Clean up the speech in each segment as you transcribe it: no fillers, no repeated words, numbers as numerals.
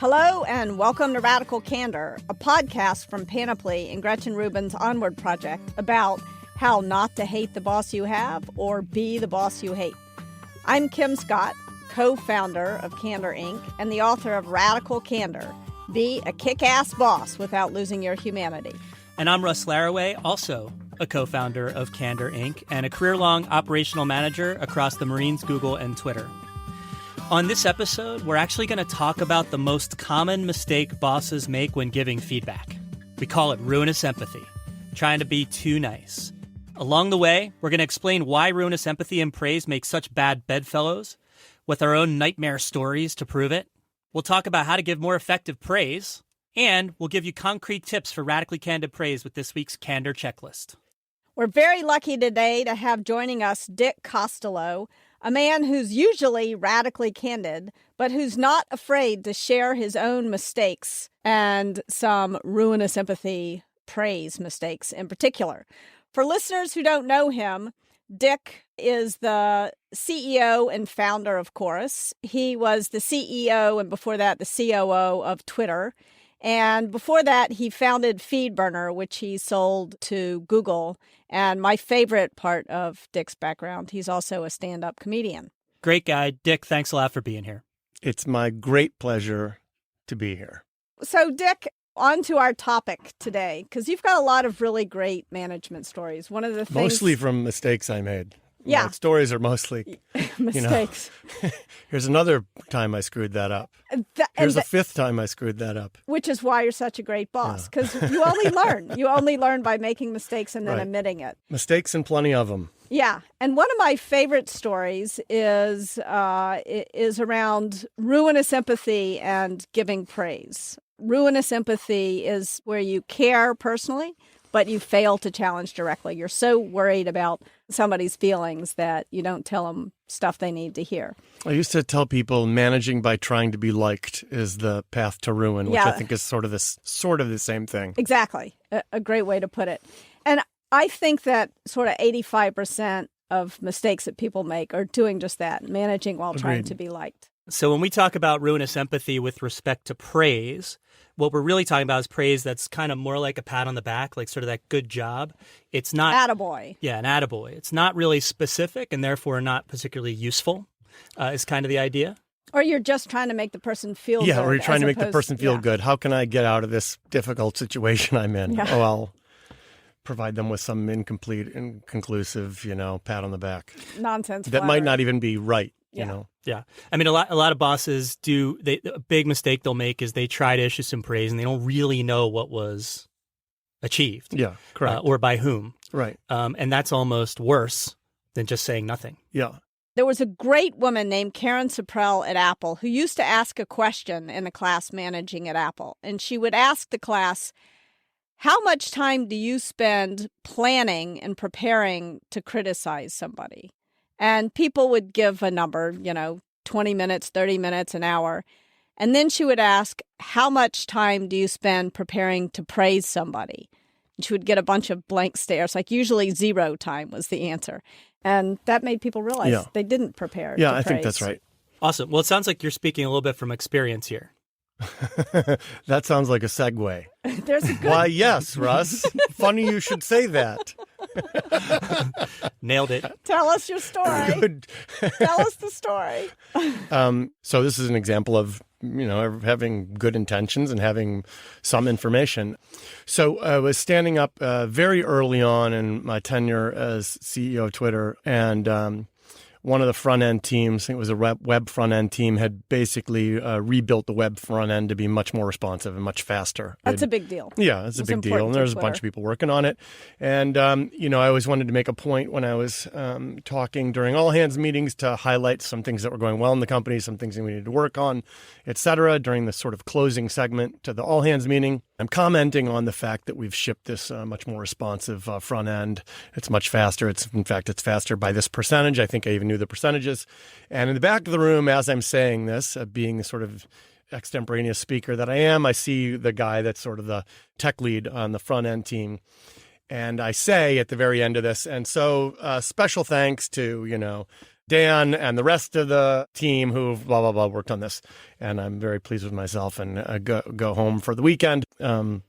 Hello and welcome to Radical Candor, a podcast from Panoply and Gretchen Rubin's Onward project about how not to hate the boss you have or be the boss you hate. I'm Kim Scott, co-founder of Candor Inc. and the author of Radical Candor, Be a Kick-Ass Boss Without Losing Your Humanity. And I'm Russ Laraway, also a co-founder of Candor Inc. and a career-long operational manager across the Marines, Google, and Twitter. On this episode, we're actually going to talk about the most common mistake bosses make when giving feedback. We call it ruinous empathy, trying to be too nice. Along the way, we're going to explain why ruinous empathy and praise make such bad bedfellows, with our own nightmare stories to prove it. We'll talk about how to give more effective praise, and we'll give you concrete tips for radically candid praise with this week's Candor Checklist. We're very lucky today to have joining us Dick Costolo, a man who's usually radically candid, but who's not afraid to share his own mistakes and some ruinous empathy praise mistakes in particular. For listeners who don't know him, Dick is the CEO and founder of Chorus. He was the CEO and before that the COO of Twitter. And before that, he founded FeedBurner, which he sold to Google. And my favorite part of Dick's background, he's also a stand-up comedian. Great guy. Dick, thanks a lot for being here. It's my great pleasure to be here. So, Dick, on to our topic today, because you've got a lot of really great management stories. One of the things... Mostly from mistakes I made. Yeah. My stories are mostly... mistakes. Here's another time I screwed that up. Here's the fifth time I screwed that up. Which is why you're such a great boss, because you only learn. You only learn by making mistakes and then admitting it. Mistakes and plenty of them. Yeah. And one of my favorite stories is around ruinous empathy and giving praise. Ruinous empathy is where you care personally, but you fail to challenge directly. You're so worried about somebody's feelings that you don't tell them stuff they need to hear. I used to tell people managing by trying to be liked is the path to ruin, which I think is sort of the same thing. Exactly. A great way to put it. And I think that sort of 85% of mistakes that people make are doing just that, managing while trying to be liked. So when we talk about ruinous empathy with respect to praise, what we're really talking about is praise that's kind of more like a pat on the back, like sort of that good job. It's not... Attaboy. Yeah, an attaboy. It's not really specific and therefore not particularly useful is kind of the idea. Or you're just trying to make the person feel good. Yeah, or you're trying to make the person feel good. How can I get out of this difficult situation I'm in? Yeah. Oh, I'll provide them with some incomplete, inconclusive, pat on the back. Nonsense. That might not even be right. Yeah. Yeah. I mean, a lot of bosses a big mistake they'll make is they try to issue some praise and they don't really know what was achieved. Yeah, correct. Or by whom. Right. And that's almost worse than just saying nothing. Yeah. There was a great woman named Karen Supprell at Apple who used to ask a question in the class managing at Apple. And she would ask the class, how much time do you spend planning and preparing to criticize somebody? And people would give a number, 20 minutes, 30 minutes, an hour. And then she would ask, how much time do you spend preparing to praise somebody? And she would get a bunch of blank stares, like usually 0 time was the answer. And that made people realize they didn't prepare to I praise. think that's right. Awesome. Well, it sounds like you're speaking a little bit from experience here. That sounds like a segue. There's a good... Why, yes, Russ. Funny you should say that. Nailed it. Tell us your story. Good. Tell us the story. So this is an example of, having good intentions and having some information. So I was standing up very early on in my tenure as CEO of Twitter, and one of the front-end teams, I think it was a web front-end team, had basically rebuilt the web front-end to be much more responsive and much faster. That's a big deal. Yeah, it's a big deal. And there's a bunch of people working on it. And, I always wanted to make a point when I was talking during all-hands meetings to highlight some things that were going well in the company, some things that we needed to work on, et cetera. During the sort of closing segment to the all-hands meeting, I'm commenting on the fact that we've shipped this much more responsive front end. It's much faster. It's faster by this percentage. I think I even knew the percentages. And in the back of the room, as I'm saying this, being the sort of extemporaneous speaker that I am, I see the guy that's sort of the tech lead on the front end team. And I say at the very end of this, and so special thanks to, Dan and the rest of the team who've blah, blah, blah worked on this. And I'm very pleased with myself and go home for the weekend. And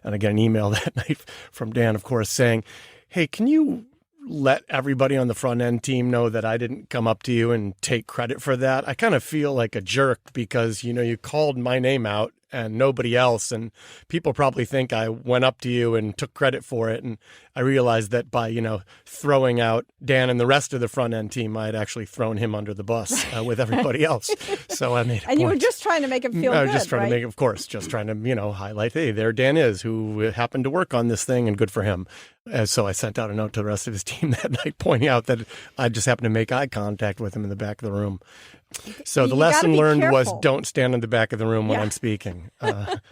I get an email that night from Dan, of course, saying, hey, can you let everybody on the front end team know that I didn't come up to you and take credit for that? I kind of feel like a jerk because, you called my name out and nobody else. And people probably think I went up to you and took credit for it. And I realized that by, throwing out Dan and the rest of the front end team, I had actually thrown him under the bus with everybody else. So I made a point. And you were just trying to make him feel good, I was just trying to make, of course, just trying to, highlight, hey, there Dan is, who happened to work on this thing and good for him. So I sent out a note to the rest of his team that night pointing out that I just happened to make eye contact with him in the back of the room. So the lesson learned was don't stand in the back of the room when I'm speaking.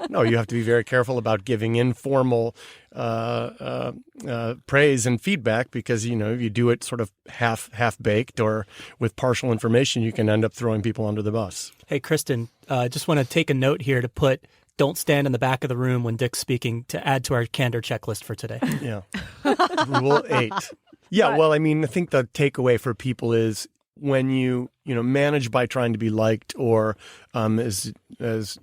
No, you have to be very careful about giving informal praise and feedback because, if you do it sort of half-baked or with partial information, you can end up throwing people under the bus. Hey, Kristen, just want to take a note here to put don't stand in the back of the room when Dick's speaking to add to our candor checklist for today. Yeah. Rule 8. Yeah, well, I think the takeaway for people is when you manage by trying to be liked or as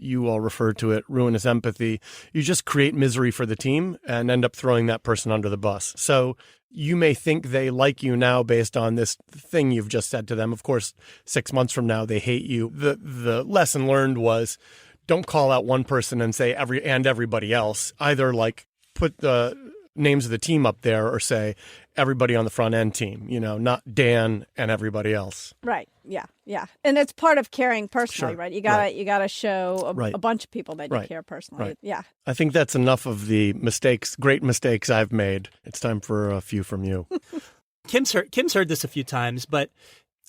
you all refer to it, ruinous empathy, you just create misery for the team and end up throwing that person under the bus. So you may think they like you now based on this thing you've just said to them. Of course, 6 months from now, they hate you. The lesson learned was don't call out one person and say everybody else. Either put the names of the team up there or say everybody on the front end team, not Dan and everybody else. Right. Yeah. Yeah. And it's part of caring personally, right? You gotta show a bunch of people that you care personally. Right. Yeah. I think that's enough of the great mistakes I've made. It's time for a few from you. Kim's heard this a few times, but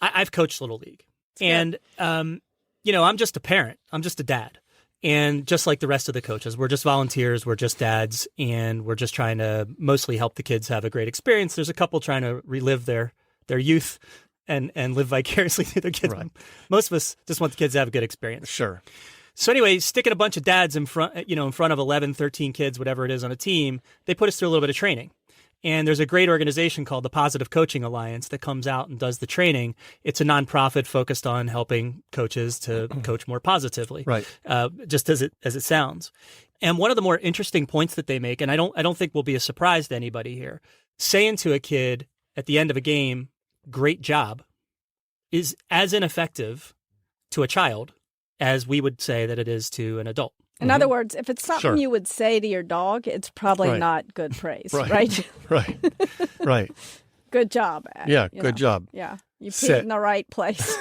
I've coached Little League. And, I'm just a parent. I'm just a dad. And just like the rest of the coaches, we're just volunteers, we're just dads, and we're just trying to mostly help the kids have a great experience. There's a couple trying to relive their youth and live vicariously through their kids. Right. Most of us just want the kids to have a good experience. Sure. So anyway, sticking a bunch of dads in front of 11, 13 kids, whatever it is on a team, they put us through a little bit of training. And there's a great organization called the Positive Coaching Alliance that comes out and does the training. It's a nonprofit focused on helping coaches to coach more positively, right? Just as it sounds. And one of the more interesting points that they make, and I don't think will be a surprise to anybody here, saying to a kid at the end of a game, "Great job," is as ineffective to a child as we would say that it is to an adult. In other words, if it's something you would say to your dog, it's probably not good praise, right? Right. Good job. Good job. Yeah, you peed in the right place.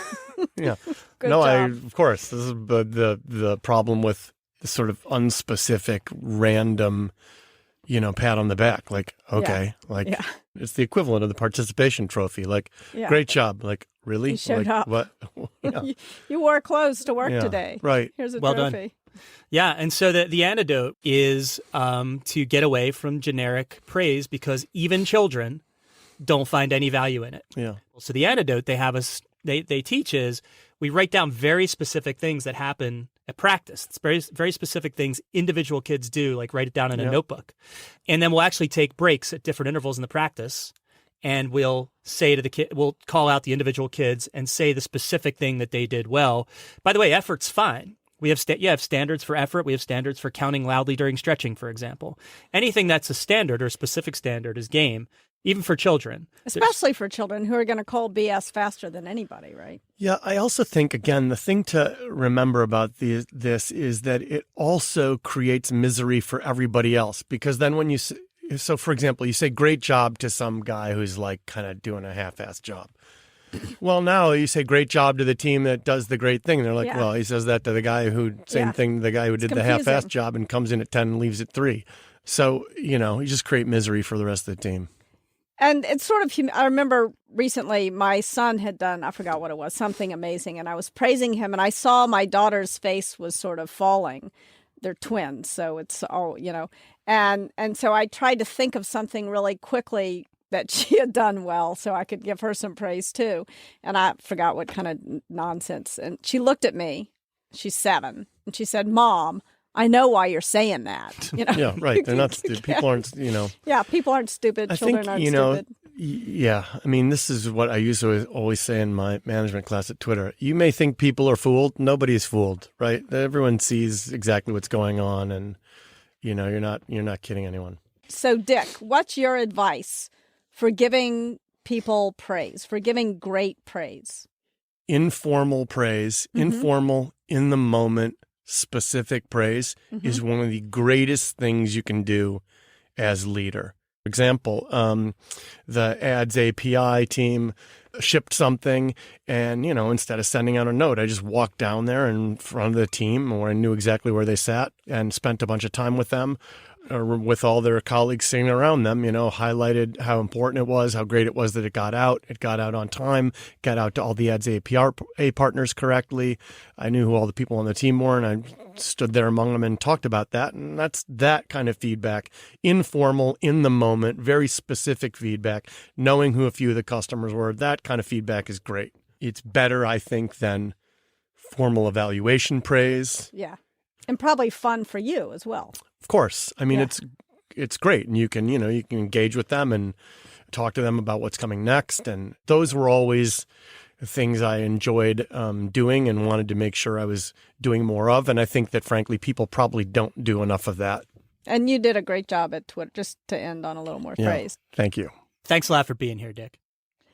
Yeah. Good job. Of course, this is the problem with the sort of unspecific, random, pat on the back. It's the equivalent of the participation trophy. Great job. Really? You showed up. What? Yeah. You wore clothes to work today. Right. Here's a well trophy. Done. Yeah, and so the antidote is to get away from generic praise because even children don't find any value in it. Yeah. So the antidote they teach is we write down very specific things that happen at practice. It's very, very specific things individual kids do, like write it down in a notebook. And then we'll actually take breaks at different intervals in the practice, and we'll say to the kid, we'll call out the individual kids and say the specific thing that they did well. By the way, effort's fine. We have standards for effort. We have standards for counting loudly during stretching, for example. Anything that's a standard or a specific standard is game, even for children. Especially for children who are going to call BS faster than anybody, right? Yeah, I also think, again, the thing to remember about this is that it also creates misery for everybody else. Because then when so for example, you say great job to some guy who's kind of doing a half-assed job. Well, now you say great job to the team that does the great thing. And they're like, well, he says that to the guy who, the guy who did the half-assed job and comes in at 10 and leaves at 3. So, you just create misery for the rest of the team. And it's sort of, I remember recently my son had done, I forgot what it was, something amazing. And I was praising him and I saw my daughter's face was sort of falling. They're twins. So it's all, and so I tried to think of something really quickly that she had done well so I could give her some praise too. And I forgot what kind of nonsense. And she looked at me, she's 7, and she said, "Mom, I know why you're saying that. Yeah, right. They're not stupid. People aren't, Yeah, people aren't stupid. Children aren't stupid. Yeah. I mean, this is what I used to always say in my management class at Twitter. You may think people are fooled. Nobody is fooled, right? Everyone sees exactly what's going on, and you're not kidding anyone. So, Dick, what's your advice for giving people praise, for giving great praise? Informal praise, informal, in the moment, specific praise is one of the greatest things you can do as leader. For example, the ads API team shipped something, and instead of sending out a note, I just walked down there in front of the team, where I knew exactly where they sat, and spent a bunch of time with them, or with all their colleagues sitting around them, highlighted how important it was, how great it was that it got out on time, got out to all the ads API partners correctly. I knew who all the people on the team were, and I stood there among them and talked about that. And that's that kind of feedback, informal, in the moment, very specific feedback, knowing who a few of the customers were. That kind of feedback is great. It's better, I think, than formal evaluation praise. Yeah. And probably fun for you as well. Of course. I mean, it's great. And you can engage with them and talk to them about what's coming next. And those were always things I enjoyed doing and wanted to make sure I was doing more of. And I think that, frankly, people probably don't do enough of that. And you did a great job at Twitter, just to end on a little more praise. Thank you. Thanks a lot for being here, Dick.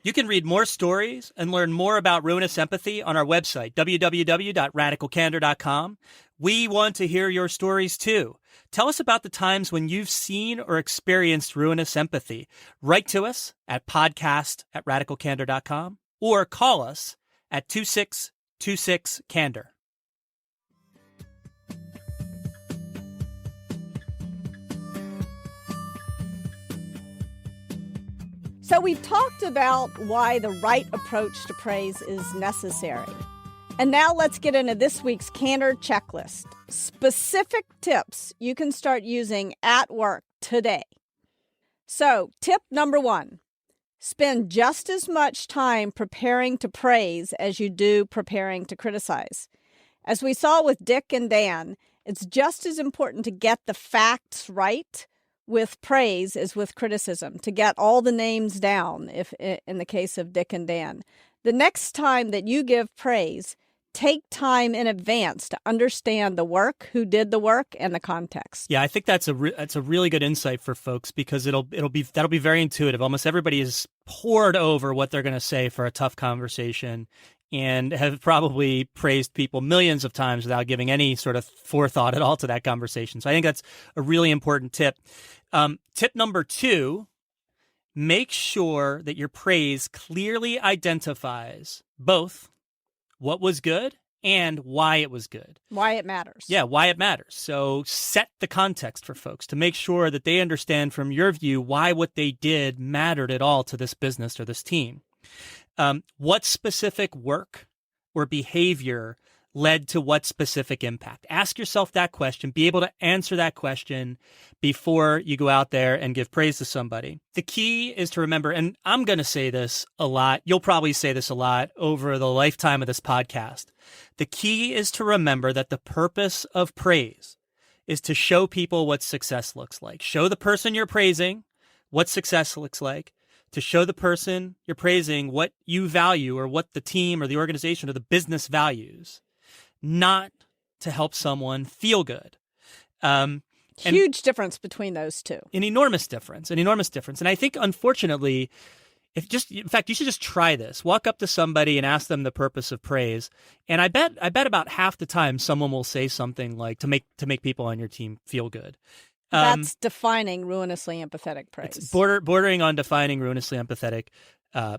You can read more stories and learn more about Ruinous Empathy on our website, www.radicalcandor.com. We want to hear your stories, too. Tell us about the times when you've seen or experienced ruinous empathy. Write to us at podcast@radicalcandor.com or call us at 2626-CANDOR. So we've talked about why the right approach to praise is necessary. And now let's get into this week's Candor checklist. Specific tips you can start using at work today. So, tip number 1, spend just as much time preparing to praise as you do preparing to criticize. As we saw with Dick and Dan, it's just as important to get the facts right with praise as with criticism, to get all the names down, if in the case of Dick and Dan. The next time that you give praise, take time in advance to understand the work, who did the work, and the context. Yeah, I think that's a really good insight for folks, because that'll be very intuitive. Almost everybody is poured over what they're going to say for a tough conversation, and have probably praised people millions of times without giving any sort of forethought at all to that conversation. So I think that's a really important tip. Tip number 2, make sure that your praise clearly identifies both what was good and why it was good. Why it matters. Yeah, why it matters. So set the context for folks to make sure that they understand from your view why what they did mattered at all to this business or this team. What specific work or behavior led to what specific impact? Ask yourself that question. Be able to answer that question before you go out there and give praise to somebody. The key is to remember, and I'm going to say this a lot, you'll probably say this a lot over the lifetime of this podcast. The key is to remember that the purpose of praise is to show people what success looks like. Show the person you're praising what success looks like. To show the person you're praising what you value, or what the team or the organization or the business values, not to help someone feel good. Huge difference between those two. An enormous difference. And I think, unfortunately, in fact, you should just try this. Walk up to somebody and ask them the purpose of praise. And I bet about half the time someone will say something like, to make people on your team feel good. That's defining ruinously empathetic praise. It's bordering on defining ruinously empathetic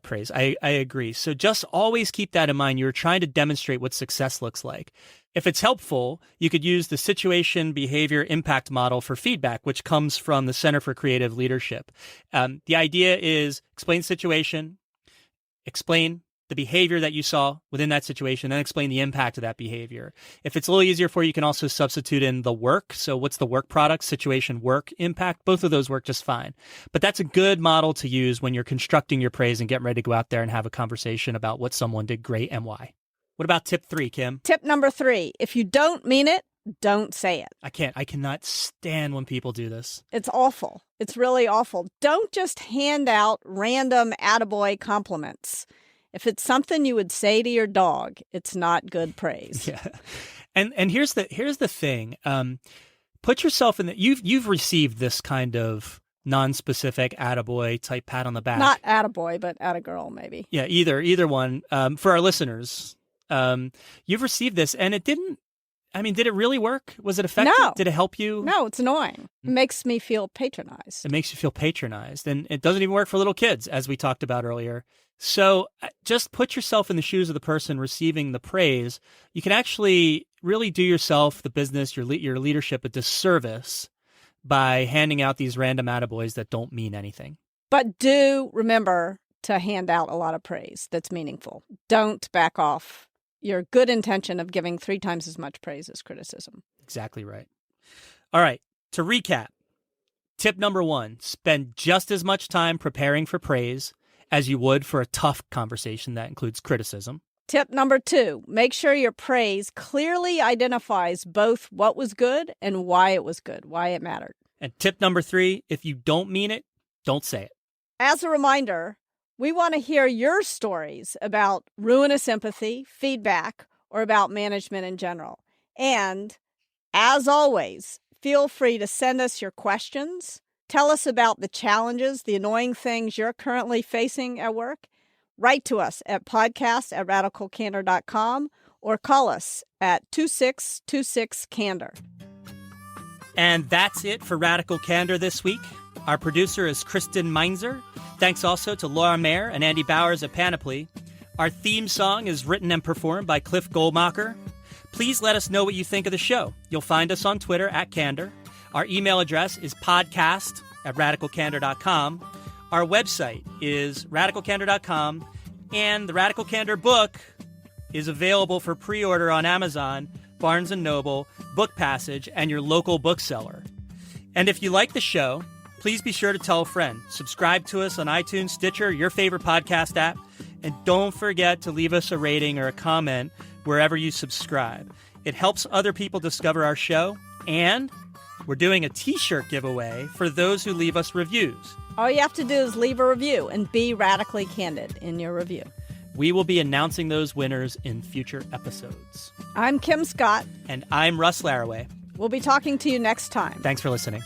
praise. I agree. So just always keep that in mind. You're trying to demonstrate what success looks like. If it's helpful, you could use the situation, behavior, impact model for feedback, which comes from the Center for Creative Leadership. The idea is explain the situation, explain the behavior that you saw within that situation, then explain the impact of that behavior. If it's a little easier for you, you can also substitute in the work. So what's the work product, situation, work, impact? Both of those work just fine. But that's a good model to use when you're constructing your praise and getting ready to go out there and have a conversation about what someone did great and why. What about tip 3, Kim? Tip number 3, if you don't mean it, don't say it. I cannot stand when people do this. It's awful. It's really awful. Don't just hand out random attaboy compliments. If it's something you would say to your dog, it's not good praise. Yeah. And here's the thing. Put yourself in the you've received this kind of non-specific attaboy type pat on the back. Not attaboy, but attagirl maybe. Yeah, either one. For our listeners, you've received this and it didn't. I mean, did it really work? Was it effective? No. Did it help you? No, it's annoying. It makes me feel patronized. It makes you feel patronized. And it doesn't even work for little kids, as we talked about earlier. So just put yourself in the shoes of the person receiving the praise. You can actually really do yourself, the business, your leadership a disservice by handing out these random attaboys that don't mean anything. But do remember to hand out a lot of praise that's meaningful. Don't back off your good intention of giving 3 times as much praise as criticism. Exactly right. All right. To recap, tip number 1, spend just as much time preparing for praise as you would for a tough conversation that includes criticism. Tip number 2, make sure your praise clearly identifies both what was good and why it was good, why it mattered. And tip number 3, if you don't mean it, don't say it. As a reminder, we want to hear your stories about ruinous empathy, feedback, or about management in general. And as always, feel free to send us your questions. Tell us about the challenges, the annoying things you're currently facing at work. Write to us at podcast@radicalcandor.com or call us at 2626-CANDOR. And that's it for Radical Candor this week. Our producer is Kristen Meinzer. Thanks also to Laura Mayer and Andy Bowers at Panoply. Our theme song is written and performed by Cliff Goldmacher. Please let us know what you think of the show. You'll find us on Twitter @Candor. Our email address is podcast@radicalcandor.com. Our website is radicalcandor.com. And the Radical Candor book is available for pre-order on Amazon, Barnes & Noble, Book Passage, and your local bookseller. And if you like the show, please be sure to tell a friend. Subscribe to us on iTunes, Stitcher, your favorite podcast app. And don't forget to leave us a rating or a comment wherever you subscribe. It helps other people discover our show. And we're doing a t-shirt giveaway for those who leave us reviews. All you have to do is leave a review and be radically candid in your review. We will be announcing those winners in future episodes. I'm Kim Scott. And I'm Russ Laraway. We'll be talking to you next time. Thanks for listening.